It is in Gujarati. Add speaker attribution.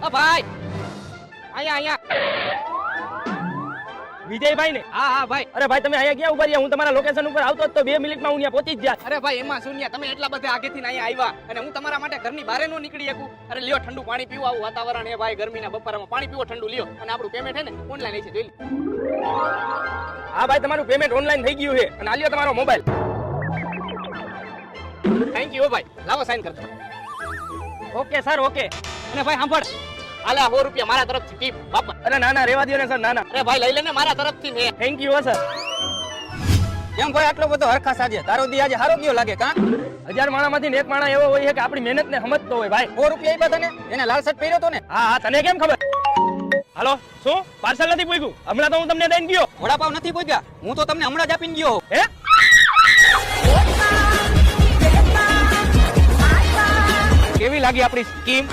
Speaker 1: ઓ ભાઈ અહીંયા
Speaker 2: વિજયભાઈ ને?
Speaker 1: હા હા ભાઈ.
Speaker 2: અરે ભાઈ તમે અહીંયા ક્યાં ઉભા રહ્યા? હું તમારા લોકેશન ઉપર આવતો જ તો 2 મિનિટમાં હું ત્યાં પહોંચી જ જાત.
Speaker 1: અરે ભાઈ એમાં શૂન્ય, તમે એટલા બધા આગેથી અહીંયા આવ્યા અને હું તમારા માટે ઘરની બહાર નો નીકળી શકું. અરે લ્યો ઠંડુ પાણી પીવો, આવું વાતાવરણ હે ભાઈ, ગરમીના બપોરમાં પાણી પીવો ઠંડુ લ્યો. અને આપણું પેમેન્ટ હે ને ઓનલાઈન છે, જોઈ લો.
Speaker 2: હા ભાઈ તમારું પેમેન્ટ ઓનલાઈન થઈ ગયું છે અને આ લ્યો તમારો મોબાઈલ.
Speaker 1: થેન્ક યુ ભાઈ, લાવો સાઈન કરજો.
Speaker 2: Okay sir okay.
Speaker 1: અને ભાઈ સાંભળ, આલા 100 રૂપિયા મારા તરફથી ટીપ બાપા.
Speaker 2: અરે ના ના રેવા દો ને સર, ના ના.
Speaker 1: અરે ભાઈ લઈ લેને મારા તરફથી ને.
Speaker 2: Thank you sir.
Speaker 3: કેમ ભાઈ આટલો બધો હરખા સાજે? તારો દી આજે હારો ગયો લાગે કાં?
Speaker 2: 1000 માણામાંથી એક માણા એવો હોય છે કે આપણી મહેનત ને સમજતો હોય ભાઈ.
Speaker 3: 100 રૂપિયા આપ્યા તને? એને લાલ શર્ટ પહેર્યો તો ને?
Speaker 2: હા હા તને કેમ ખબર? હાલો શું પાર્સલ નથી પૂગ્યું? હમણાં તો હું તમને દઈને ગયો.
Speaker 3: વડાપાવ નથી પહોંચ્યા? હું તો તમને હમણાં જ આપીને ગયો.
Speaker 2: હે
Speaker 3: કેવી લાગી આપણી સ્કીમ?